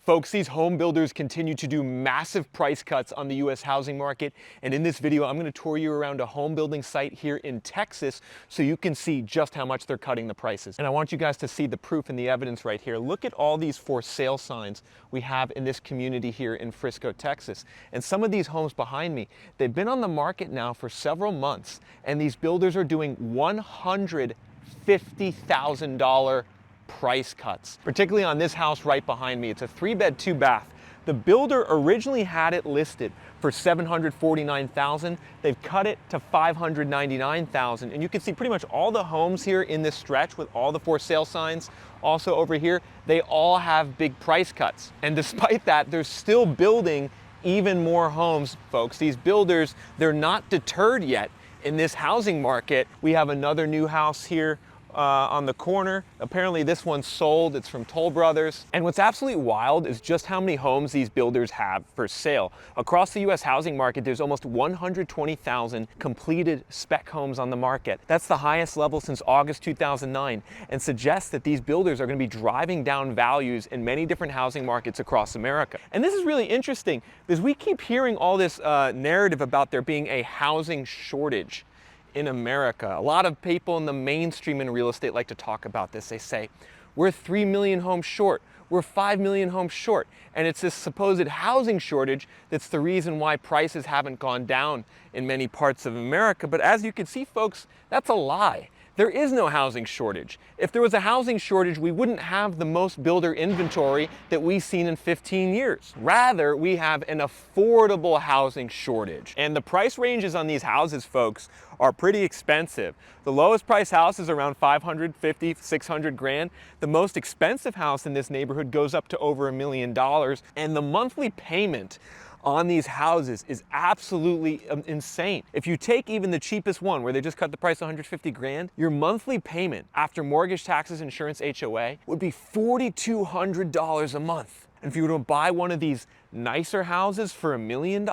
Folks, these home builders continue to do massive price cuts on the US housing market. And in this video, I'm going to tour you around a home building site here in Texas so you can see just how much they're cutting the prices. And I want you guys to see the proof and the evidence right here. Look at all these for sale signs we have in this community here in Frisco, Texas. And some of these homes behind me, they've been on the market now for several months. And these builders are doing $150,000 price cuts, particularly on this house right behind me. It's a 3-bed, 2-bath. The builder originally had it listed for $749,000. They've cut it to $599,000. And you can see pretty much all the homes here in this stretch with all the for sale signs. Also over here, they all have big price cuts. And despite that, they're still building even more homes, folks. These builders, they're not deterred yet in this housing market. We have another new house here on the corner. Apparently this one's sold. It's from Toll Brothers. And what's absolutely wild is just how many homes these builders have for sale. Across the US housing market, there's almost 120,000 completed spec homes on the market. That's the highest level since August 2009 and suggests that these builders are going to be driving down values in many different housing markets across America. And this is really interesting because we keep hearing all this narrative about there being a housing shortage in America. A lot of people in the mainstream in real estate like to talk about this. They say, we're 3 million homes short, we're 5 million homes short. And it's this supposed housing shortage that's the reason why prices haven't gone down in many parts of America. But as you can see, folks, that's a lie. There is no housing shortage. If there was a housing shortage, we wouldn't have the most builder inventory that we've seen in 15 years. Rather, we have an affordable housing shortage. And the price ranges on these houses, folks, are pretty expensive. The lowest price house is around $550,000, $600,000. The most expensive house in this neighborhood goes up to over $1 million. And the monthly payment on these houses is absolutely insane. If you take even the cheapest one where they just cut the price $150,000, your monthly payment after mortgage, taxes, insurance, HOA would be $4,200 a month. And if you were to buy one of these nicer houses for $1 million,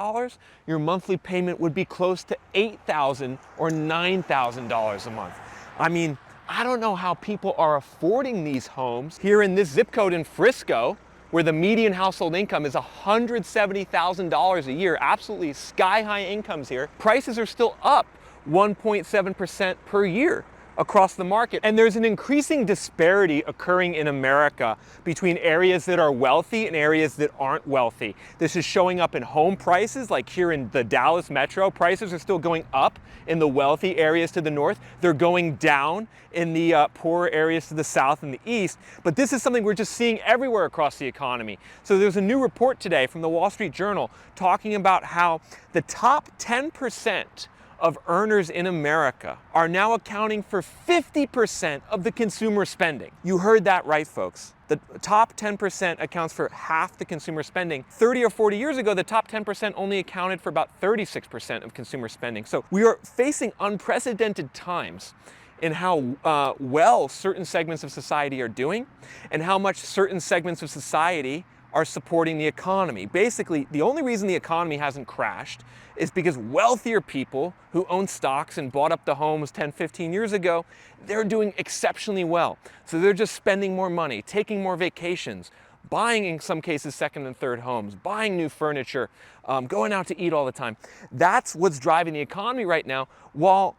your monthly payment would be close to $8,000 or $9,000 a month. I mean, I don't know how people are affording these homes here in this zip code in Frisco, where the median household income is $170,000 a year, absolutely sky-high incomes here. Prices are still up 1.7% per year across the market. And there's an increasing disparity occurring in America between areas that are wealthy and areas that aren't wealthy. This is showing up in home prices, like here in the Dallas metro. Prices are still going up in the wealthy areas to the north. They're going down in the poorer areas to the south and the east. But this is something we're just seeing everywhere across the economy. So there's a new report today from the Wall Street Journal talking about how the top 10% of earners in America are now accounting for 50% of the consumer spending. You heard that right, folks. The top 10% accounts for half the consumer spending. 30 or 40 years ago, the top 10% only accounted for about 36% of consumer spending. So we are facing unprecedented times in how well certain segments of society are doing and how much certain segments of society are supporting the economy. Basically, the only reason the economy hasn't crashed is because wealthier people who own stocks and bought up the homes 10, 15 years ago, they're doing exceptionally well. So they're just spending more money, taking more vacations, buying, in some cases, second and third homes, buying new furniture, going out to eat all the time. That's what's driving the economy right now, while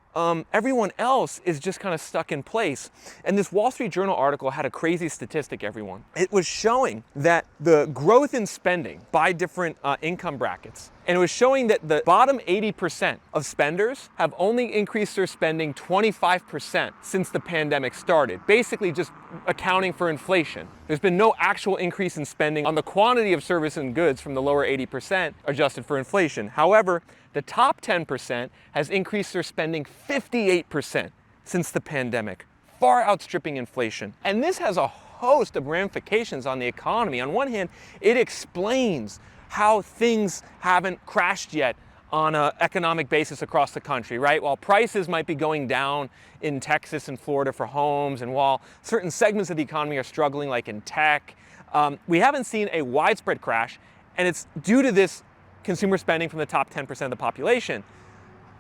everyone else is just kind of stuck in place. And this Wall Street Journal article had a crazy statistic, everyone. It was showing that the growth in spending by different income brackets, and it was showing that the bottom 80% of spenders have only increased their spending 25% since the pandemic started, basically just accounting for inflation. There's been no actual increase in spending on the quantity of service and goods from the lower 80% adjusted for inflation. However, the top 10% has increased their spending 58% since the pandemic, far outstripping inflation. And this has a host of ramifications on the economy. On one hand, it explains how things haven't crashed yet on an economic basis across the country, right? While prices might be going down in Texas and Florida for homes, and while certain segments of the economy are struggling, like in tech, we haven't seen a widespread crash, and it's due to this consumer spending from the top 10% of the population.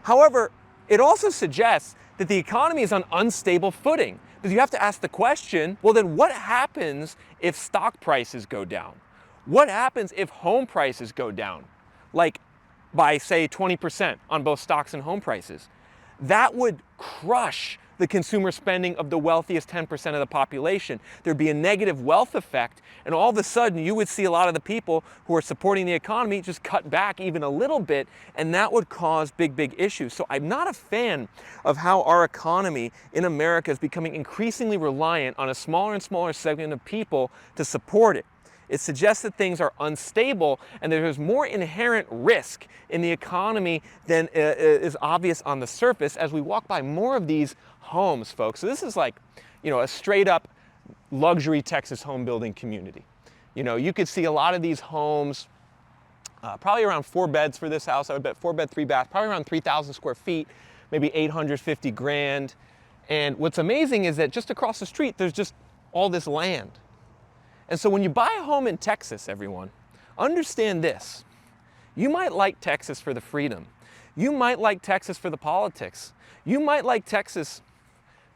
However, it also suggests that the economy is on unstable footing, because you have to ask the question, well then what happens if stock prices go down? What happens if home prices go down, like by say 20% on both stocks and home prices? That would crush the consumer spending of the wealthiest 10% of the population. There'd be a negative wealth effect, and all of a sudden you would see a lot of the people who are supporting the economy just cut back even a little bit, and that would cause big issues. So I'm not a fan of how our economy in America is becoming increasingly reliant on a smaller and smaller segment of people to support it. It suggests that things are unstable and that there's more inherent risk in the economy than is obvious on the surface as we walk by more of these homes, folks. So this is like, a straight up luxury Texas home building community. You could see a lot of these homes, probably around 4 beds for this house. I would bet 4 bed, 3 bath, probably around 3,000 square feet, maybe 850 grand. And what's amazing is that just across the street, there's just all this land. And so when you buy a home in Texas, everyone, understand this. You might like Texas for the freedom. You might like Texas for the politics. You might like Texas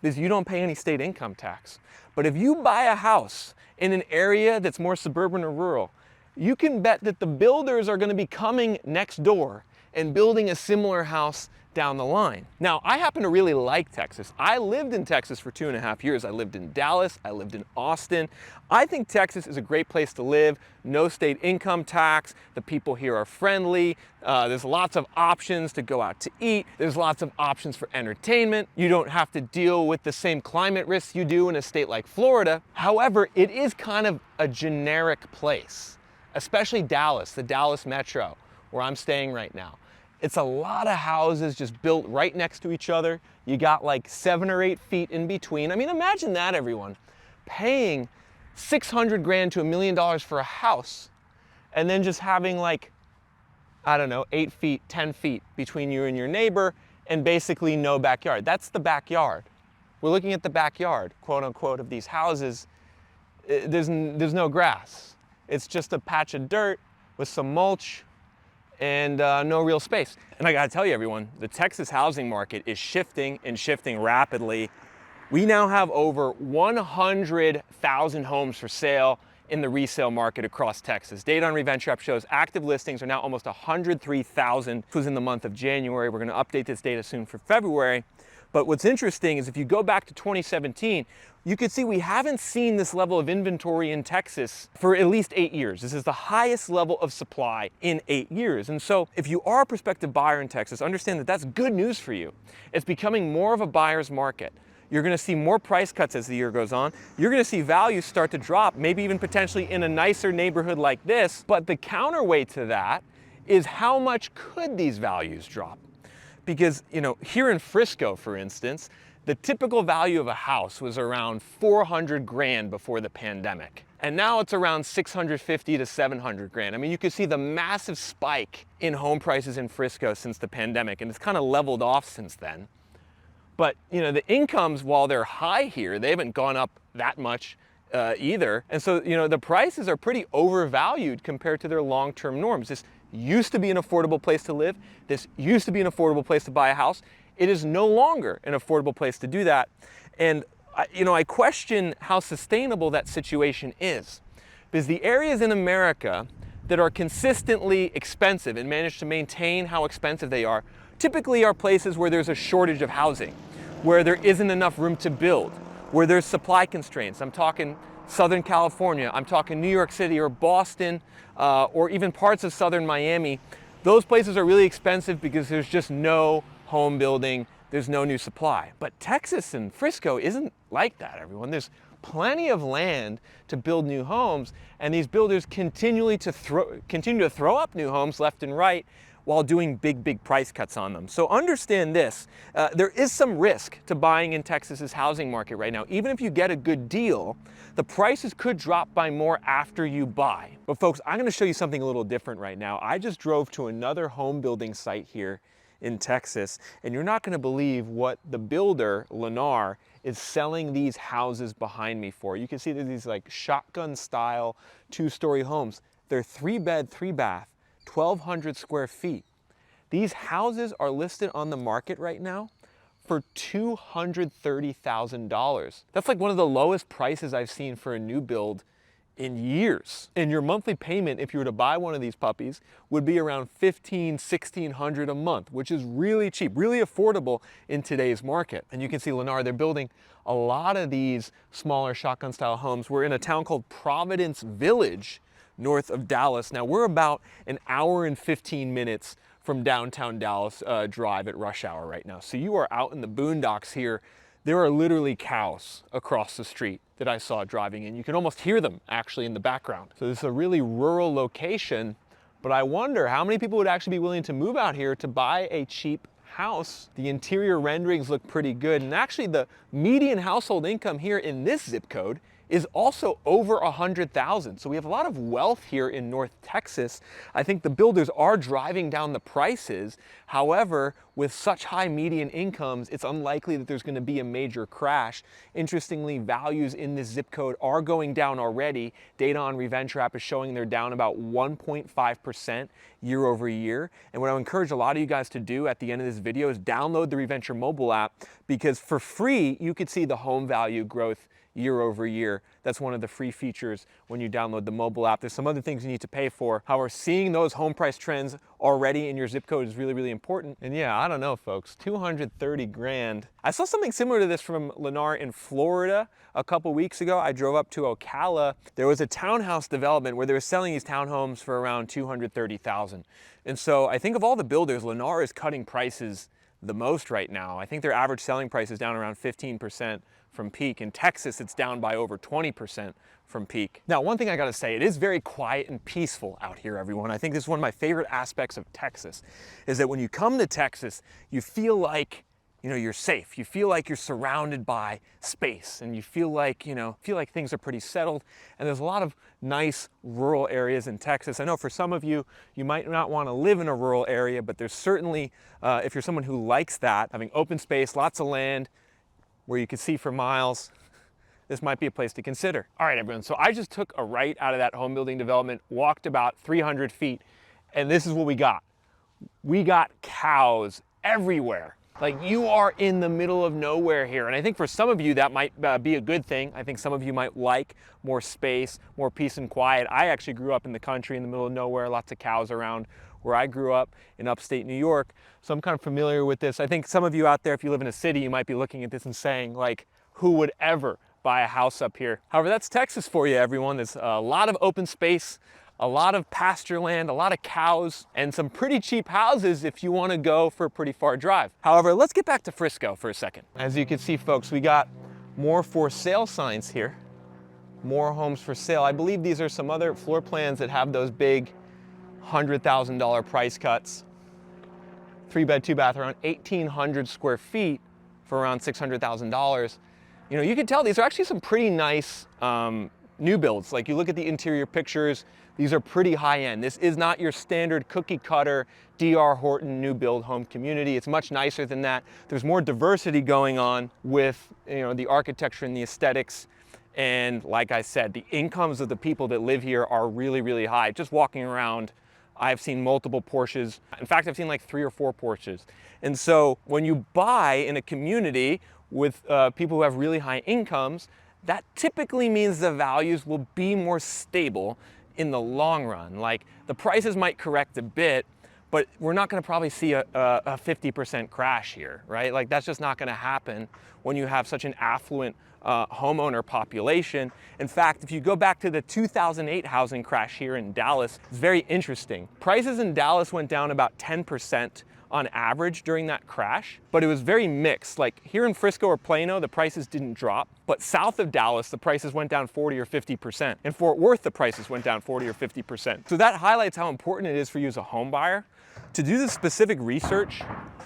because you don't pay any state income tax. But if you buy a house in an area that's more suburban or rural, you can bet that the builders are going to be coming next door and building a similar house down the line. Now, I happen to really like Texas. I lived in Texas for 2.5 years. I lived in Dallas, I lived in Austin. I think Texas is a great place to live. No state income tax. The people here are friendly. There's lots of options to go out to eat. There's lots of options for entertainment. You don't have to deal with the same climate risks you do in a state like Florida. However, it is kind of a generic place, especially Dallas, the Dallas metro, where I'm staying right now. It's a lot of houses just built right next to each other. You got like 7 or 8 feet in between. I mean, imagine that, everyone. Paying 600 grand to $1 million for a house and then just having like, I don't know, 8 feet, 10 feet between you and your neighbor and basically no backyard. That's the backyard. We're looking at the backyard, quote unquote, of these houses. There's no grass. It's just a patch of dirt with some mulch and no real space. And I gotta tell you, everyone, the Texas housing market is shifting and shifting rapidly. We now have over 100,000 homes for sale in the resale market across Texas. Data on ReventureApp shows active listings are now almost 103,000. This was in the month of January. We're gonna update this data soon for February. But what's interesting is if you go back to 2017, you can see we haven't seen this level of inventory in Texas for at least 8 years. This is the highest level of supply in 8 years. And so if you are a prospective buyer in Texas, understand that that's good news for you. It's becoming more of a buyer's market. You're gonna see more price cuts as the year goes on. You're gonna see values start to drop, maybe even potentially in a nicer neighborhood like this. But the counterweight to that is how much could these values drop? Because, here in Frisco, for instance, the typical value of a house was around 400 grand before the pandemic. And now it's around 650 to 700 grand. I mean, you can see the massive spike in home prices in Frisco since the pandemic, and it's kind of leveled off since then. But, the incomes, while they're high here, they haven't gone up that much either. And so, the prices are pretty overvalued compared to their long-term norms. This used to be an affordable place to live. This used to be an affordable place to buy a house. It is no longer an affordable place to do that. And, I question how sustainable that situation is. Because the areas in America that are consistently expensive and manage to maintain how expensive they are, typically are places where there's a shortage of housing, where there isn't enough room to build, where there's supply constraints. I'm talking Southern California, I'm talking New York City or Boston, or even parts of Southern Miami. Those places are really expensive because there's just no home building, there's no new supply. But Texas and Frisco isn't like that, everyone. There's plenty of land to build new homes, and these builders continue to throw up new homes left and right while doing big price cuts on them. So understand this, there is some risk to buying in Texas's housing market right now. Even if you get a good deal, the prices could drop by more after you buy. But folks, I'm gonna show you something a little different right now. I just drove to another home building site here in Texas, and you're not gonna believe what the builder, Lennar, is selling these houses behind me for. You can see that these like shotgun style 2-story homes. They're 3 bed, 3 bath, 1,200 square feet. These houses are listed on the market right now for $230,000. That's like one of the lowest prices I've seen for a new build in years. And your monthly payment, if you were to buy one of these puppies, would be around $1,500–1,600 a month, which is really cheap, really affordable in today's market. And you can see Lennar, they're building a lot of these smaller shotgun style homes. We're in a town called Providence Village, north of Dallas. Now we're about an hour and 15 minutes from downtown Dallas drive at rush hour right now. So you are out in the boondocks here. There are literally cows across the street that I saw driving in. You can almost hear them actually in the background. So this is a really rural location, but I wonder how many people would actually be willing to move out here to buy a cheap house. The interior renderings look pretty good, and actually the median household income here in this zip code is also over 100,000. So we have a lot of wealth here in North Texas. I think the builders are driving down the prices. However, with such high median incomes, it's unlikely that there's gonna be a major crash. Interestingly, values in this zip code are going down already. Data on ReventureApp is showing they're down about 1.5% year over year. And what I would encourage a lot of you guys to do at the end of this video is download the Reventure mobile app, because for free, you could see the home value growth year over year. That's one of the free features when you download the mobile app. There's some other things you need to pay for. However, seeing those home price trends already in your zip code is really, really important. And yeah, I don't know, folks, 230 grand. I saw something similar to this from Lennar in Florida a couple weeks ago. I drove up to Ocala. There was a townhouse development where they were selling these townhomes for around 230,000. And so I think of all the builders, Lennar is cutting prices the most right now. I think their average selling price is down around 15% from peak. In Texas, it's down by over 20% from peak. Now, one thing I gotta say, it is very quiet and peaceful out here, everyone. I think this is one of my favorite aspects of Texas, is that when you come to Texas, you feel like, you know, you're safe. You feel like you're surrounded by space, and you feel like things are pretty settled. And there's a lot of nice rural areas in Texas. I know for some of you, you might not want to live in a rural area, but there's certainly, if you're someone who likes that, having open space, lots of land, where you can see for miles, this might be a place to consider. All right, everyone, so I just took a right out of that home building development, walked about 300 feet, and this is what we got. We got cows everywhere. Like, you are in the middle of nowhere here. And I think for some of you that might be a good thing. I think some of you might like more space, more peace and quiet. I actually grew up in the country in the middle of nowhere, lots of cows around where I grew up in upstate New York. So I'm kind of familiar with this. I think some of you out there, if you live in a city, you might be looking at this and saying, like, who would ever buy a house up here? However, that's Texas for you, everyone. There's a lot of open space, a lot of pasture land, a lot of cows, and some pretty cheap houses if you want to go for a pretty far drive. However, let's get back to Frisco for a second. As you can see, folks, we got more for sale signs here, more homes for sale. I believe these are some other floor plans that have those big $100,000 price cuts. 3-bed, 2-bath, around 1,800 square feet for around $600,000. You know, you can tell these are actually some pretty nice new builds. Like, you look at the interior pictures, these are pretty high end. This is not your standard cookie cutter D.R. Horton new build home community. It's much nicer than that. There's more diversity going on with, you know, the architecture and the aesthetics. And like I said, the incomes of the people that live here are really, really high. Just walking around, I've seen multiple Porsches. In fact, I've seen like 3 or 4 Porsches. And so when you buy in a community with people who have really high incomes, that typically means the values will be more stable in the long run. Like, the prices might correct a bit, but we're not gonna probably see a 50% crash here, right? Like, that's just not gonna happen when you have such an affluent homeowner population. In fact, if you go back to the 2008 housing crash here in Dallas, it's very interesting. Prices in Dallas went down about 10% on average during that crash, but it was very mixed. Like, here in Frisco or Plano, the prices didn't drop, but south of Dallas, the prices went down 40 or 50%. In Fort Worth, the prices went down 40 or 50%. So that highlights how important it is for you as a home buyer to do the specific research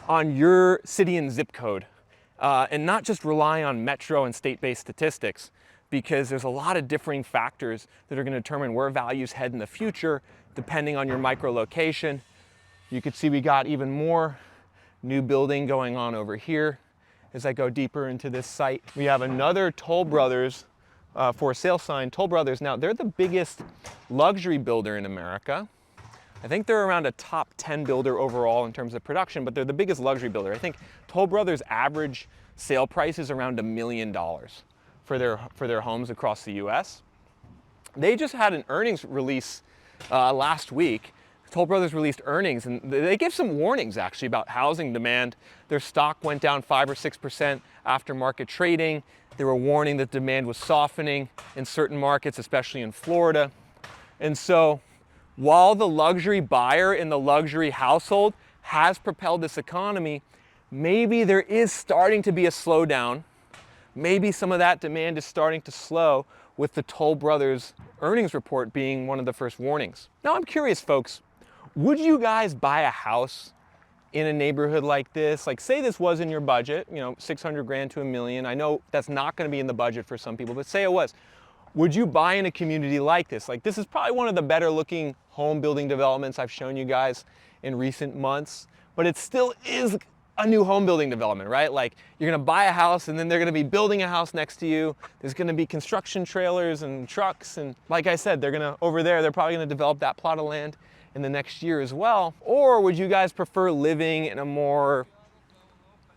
on your city and zip code, and not just rely on metro and state-based statistics, because there's a lot of differing factors that are going to determine where values head in the future, depending on your micro location. You can see we got even more new building going on over here. As I go deeper into this site, we have another Toll Brothers for sale sign. Toll Brothers, now they're the biggest luxury builder in America. I think they're around a top 10 builder overall in terms of production, but they're the biggest luxury builder. I think Toll Brothers' average sale price is around $1 million for their homes across the US. They just had an earnings release last week. Toll Brothers released earnings, and they gave some warnings actually about housing demand. Their stock went down 5 or 6% after market trading. They were warning that demand was softening in certain markets, especially in Florida. And so while the luxury buyer in the luxury household has propelled this economy, maybe there is starting to be a slowdown. Maybe some of that demand is starting to slow, with the Toll Brothers earnings report being one of the first warnings. Now I'm curious, folks, would you guys buy a house in a neighborhood like this? Like, say this was in your budget, 600 grand to $1 million. I know that's not going to be in the budget for some people, but say it was. Would you buy in a community like this? Like, this is probably one of the better looking home building developments I've shown you guys in recent months, but it still is a new home building development, right? Like, you're gonna buy a house and then they're gonna be building a house next to you. There's gonna be construction trailers and trucks, and like I said, over there, they're probably gonna develop that plot of land in the next year as well. Or would you guys prefer living in a more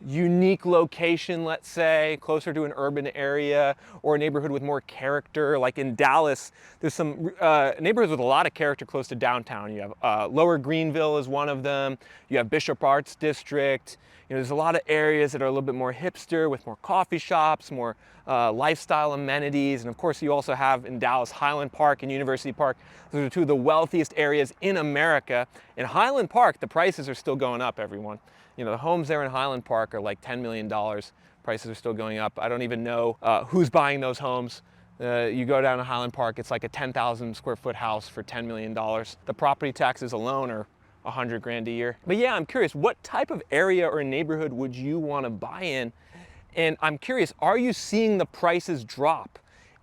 unique location, let's say, closer to an urban area, or a neighborhood with more character? Like in Dallas, there's some neighborhoods with a lot of character close to downtown. You have Lower Greenville is one of them. You have Bishop Arts District. There's a lot of areas that are a little bit more hipster, with more coffee shops, more lifestyle amenities. And of course, you also have in Dallas, Highland Park and University Park. Those are two of the wealthiest areas in America. In Highland Park, the prices are still going up, everyone. The homes there in Highland Park are like $10 million. Prices are still going up. I don't even know who's buying those homes. You go down to Highland Park, it's like a 10,000 square foot house for $10 million. The property taxes alone are 100 grand a year. But yeah, I'm curious, what type of area or neighborhood would you want to buy in? And I'm curious, are you seeing the prices drop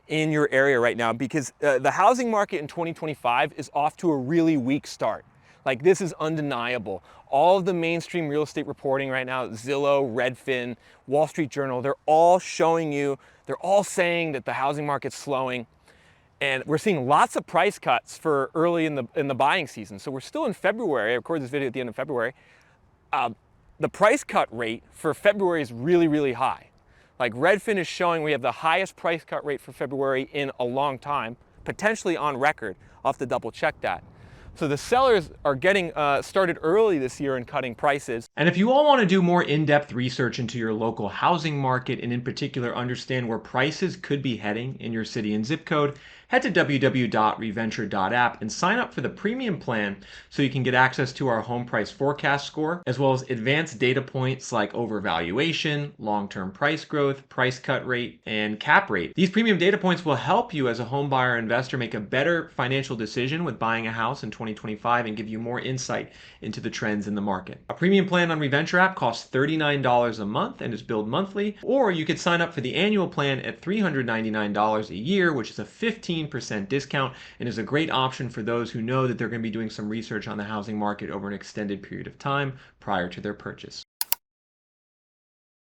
in your area right now? Because the housing market in 2025 is off to a really weak start. Like, this is undeniable. All of the mainstream real estate reporting right now, Zillow, Redfin, Wall Street Journal, they're all saying that the housing market's slowing. And we're seeing lots of price cuts for early in the buying season. So we're still in February. I recorded this video at the end of February. The price cut rate for February is really, really high. Like, Redfin is showing we have the highest price cut rate for February in a long time, potentially on record. I'll have to double check that. So the sellers are getting started early this year in cutting prices. And if you all want to do more in-depth research into your local housing market, and in particular understand where prices could be heading in your city and zip code, head to www.reventure.app and sign up for the premium plan so you can get access to our home price forecast score, as well as advanced data points like overvaluation, long-term price growth, price cut rate, and cap rate. These premium data points will help you as a home buyer or investor make a better financial decision with buying a house in 2025 and give you more insight into the trends in the market. A premium plan on Reventure app costs $39 a month and is billed monthly, or you could sign up for the annual plan at $399 a year, which is a 15% discount and is a great option for those who know that they're going to be doing some research on the housing market over an extended period of time prior to their purchase.